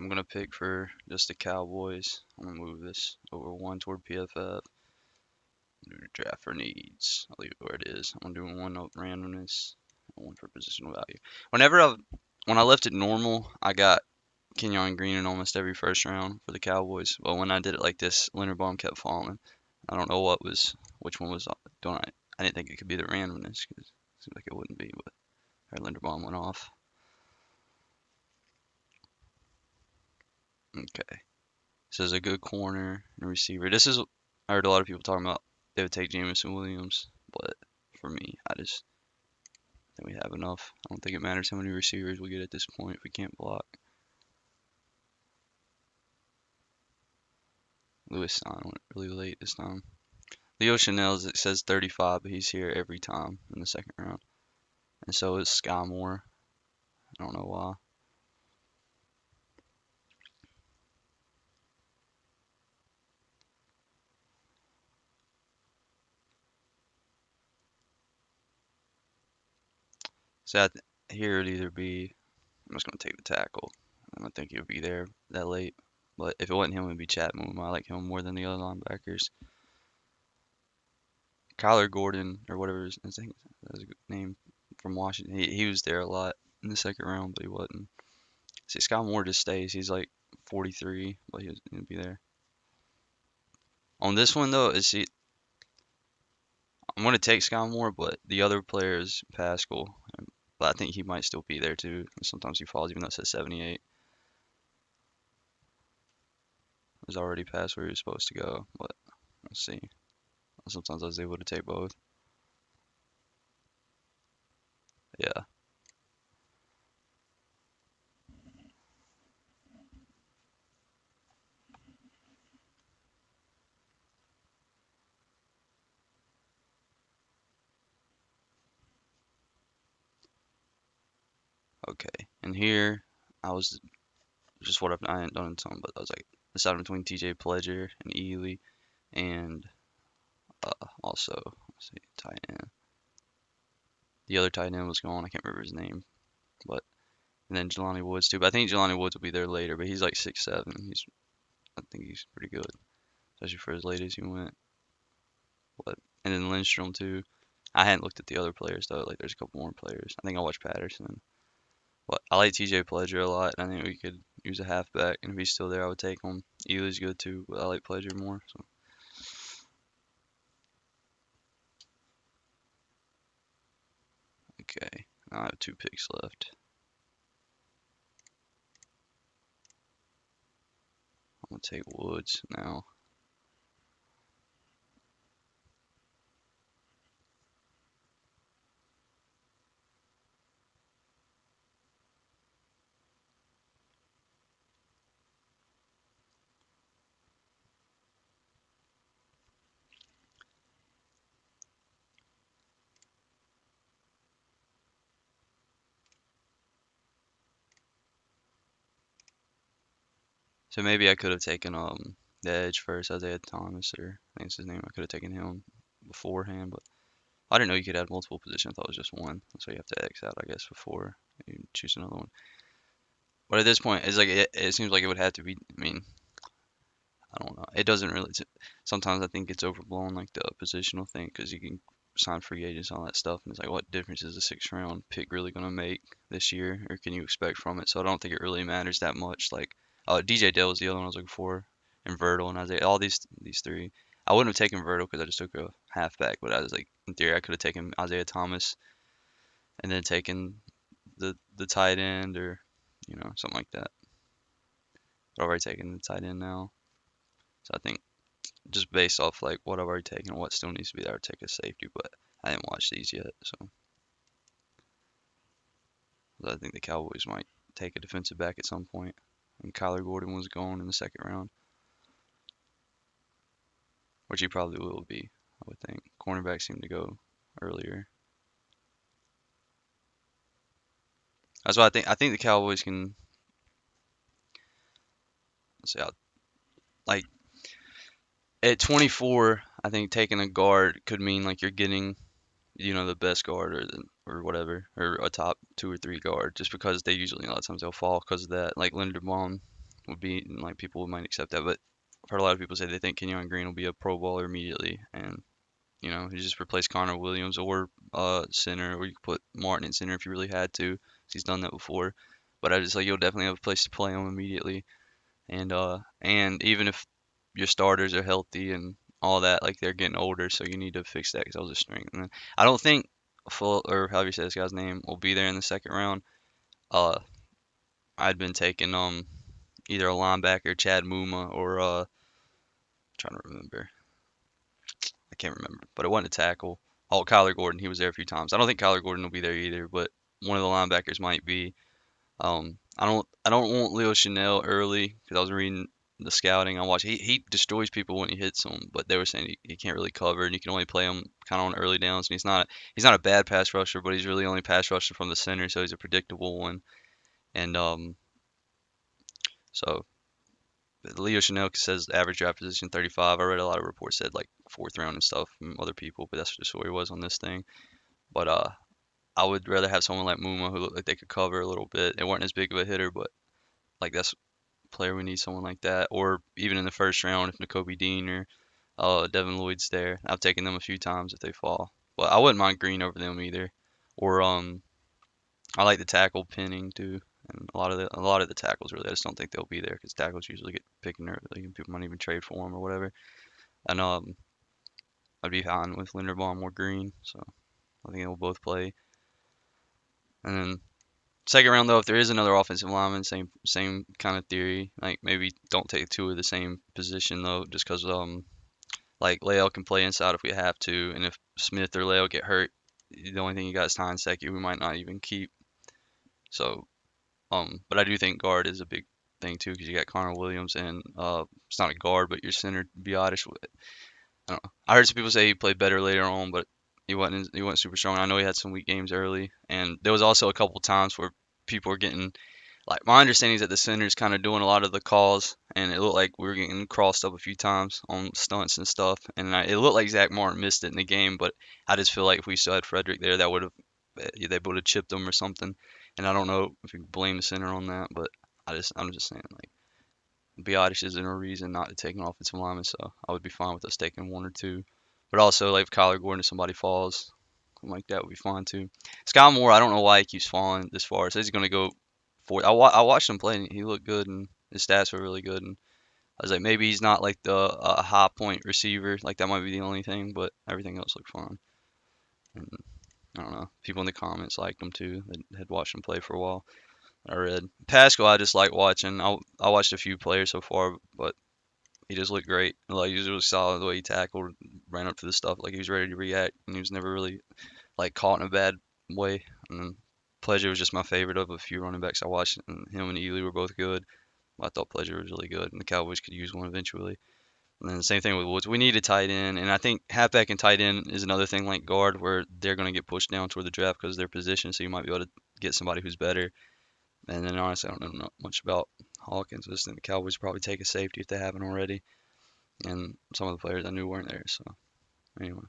I'm gonna pick for just the Cowboys. I'm gonna move this over one toward PFF. Do the draft for needs. I'll leave it where it is. I'm doing one up randomness, and one for positional value. When I left it normal, I got Kenyon Green in almost every first round for the Cowboys. But when I did it like this, Linderbaum kept falling. I don't know which one was. Don't I didn't think it could be the randomness because it seemed like it wouldn't be, but our Linderbaum went off. Okay. This is a good corner and receiver. I heard a lot of people talking about they would take Jameson Williams, but for me, I just think we have enough. I don't think it matters how many receivers we get at this point if we can't block. Lewis Stein went really late this time. Leo Chanel's, it says 35, but he's here every time in the second round. And so is Sky Moore. I don't know why. So here it'd either be, I'm just going to take the tackle. I don't think he would be there that late. But if it wasn't him, it would be Chapman. I like him more than the other linebackers. Kyler Gordon, or whatever I think that's a good name, from Washington. He was there a lot in the second round, but he wasn't. See, Sky Moore just stays. He's like 43, but he'd be there. On this one, though, I'm going to take Sky Moore, but the other player is Pascal. But I think he might still be there, too. Sometimes he falls, even though it says 78. He's already past where he was supposed to go, but let's see. Sometimes I was able to take both. Yeah. Okay. And here, I was just I hadn't done in some, but I was like deciding between TJ Pledger and Ely, and also let's see, tight end. The other tight end was gone. I can't remember his name, but and then Jelani Woods too. But I think Jelani Woods will be there later. But he's like 6'7". I think he's pretty good, especially for as late as he went. But and then Lindstrom too. I hadn't looked at the other players though. Like there's a couple more players. I think I'll watch Patterson. But I like TJ Pledger a lot. I think we could use a halfback, and if he's still there, I would take him. Ely's good too, but I like Pledger more. So okay, now I have 2 picks left. I'm gonna take Woods now. So maybe I could have taken the edge first, Isaiah Thomas, or I think it's his name. I could have taken him beforehand, but I didn't know you could add multiple positions. I thought it was just one. So you have to X out, I guess, before you choose another one. But at this point, it's like it seems like it would have to be. I mean, I don't know. It doesn't really. Sometimes I think it's overblown, like the positional thing, because you can sign free agents and all that stuff, and it's like, what difference is a sixth round pick really going to make this year, or can you expect from it? So I don't think it really matters that much. Like, DJ Dale was the other one I was looking for, and Vertel and Isaiah. All these three. I wouldn't have taken Vertel because I just took a halfback, but I was like, in theory, I could have taken Isaiah Thomas and then taken the tight end or something like that. But I've already taken the tight end now, so I think just based off like what I've already taken and what still needs to be there, I'd take a safety, but I didn't watch these yet, so I think the Cowboys might take a defensive back at some point. And Kyler Gordon was gone in the second round, which he probably will be, I would think. Cornerbacks seem to go earlier. That's why I think the Cowboys can. Let's see, like at 24, I think taking a guard could mean like you're getting the best guard or whatever, or a top 2 or 3 guard, just because they usually a lot of times they'll fall because of that. Like Linderbaum would be, and, like people might accept that, but I've heard a lot of people say they think Kenyon Green will be a Pro Bowler immediately, and he just replaced Connor Williams or center, or you could put Martin in center if you really had to, 'cause he's done that before. But I just like you'll definitely have a place to play him immediately, and even if your starters are healthy and all that, like they're getting older, so you need to fix that because that was a strength. And then I don't think full or however you say this guy's name will be there in the second round. Uh, I'd been taking either a linebacker, Chad Muma, or trying to remember. I can't remember, but it wasn't a tackle. Oh, Kyler Gordon, he was there a few times. I don't think Kyler Gordon will be there either, but one of the linebackers might be. I don't want Leo Chanel early because I was reading the scouting. I watched he destroys people when he hits them, but they were saying he can't really cover and you can only play him kind of on early downs. And he's not a bad pass rusher, but he's really only pass rusher from the center, so he's a predictable one. And so Leo Chanel says average draft position 35. I read a lot of reports said like fourth round and stuff from other people, but that's just where he was on this thing. But I would rather have someone like Muma who looked like they could cover a little bit. They weren't as big of a hitter, but like that's a player we need someone like that. Or even in the first round if Nakobe Dean or Devin Lloyd's there. I've taken them a few times if they fall. But I wouldn't mind Green over them either. Or I like the tackle pinning too. And a lot of the tackles really, I just don't think they'll be there because tackles usually get picked early and people might even trade for them or whatever. And I'd be fine with Linderbaum or Green, so I think they'll both play. And then second round though, if there is another offensive lineman, same kind of theory. Like maybe don't take two of the same position though, just because like Leal can play inside if we have to, and if Smith or Leal get hurt, the only thing you got is Tyne Secchi, we might not even keep. So but I do think guard is a big thing too, because you got Connor Williams and it's not a guard, but your center Biotish. I don't know. I heard some people say he played better later on, but he wasn't super strong. I know he had some weak games early, and there was also a couple times where people were getting like my understanding is that the center's kind of doing a lot of the calls, and it looked like we were getting crossed up a few times on stunts and stuff, and it looked like Zach Martin missed it in the game, but I just feel like if we still had Frederick there, that would have they would have chipped him or something, and I don't know if you can blame the center on that, but I'm just saying like Biotis isn't a reason not to take an offensive lineman, so I would be fine with us taking one or two, but also like if Kyler Gordon or somebody falls. Something like that would be fine too. Sky Moore, I don't know why he keeps falling this far. It says he's going to go for I watched him play and he looked good and his stats were really good and I was like maybe he's not like the high point receiver like that might be the only thing but everything else looked fine and I don't know people in the comments liked him too that had watched him play for a while. I read Pascal I just like watching. I watched a few players so far but he just looked great like he was really solid the way he tackled ran up to the stuff like he was ready to react and he was never really like caught in a bad way. And then Pleasure was just my favorite of a few running backs I watched, and him and Ely were both good. I thought Pleasure was really good, and the Cowboys could use one eventually. And then the same thing with Woods. We need a tight end, and I think halfback and tight end is another thing like guard where they're going to get pushed down toward the draft because of their position. So you might be able to get somebody who's better. And then honestly, I don't know much about Hawkins. I just think the Cowboys probably take a safety if they haven't already. And some of the players I knew weren't there. So anyway.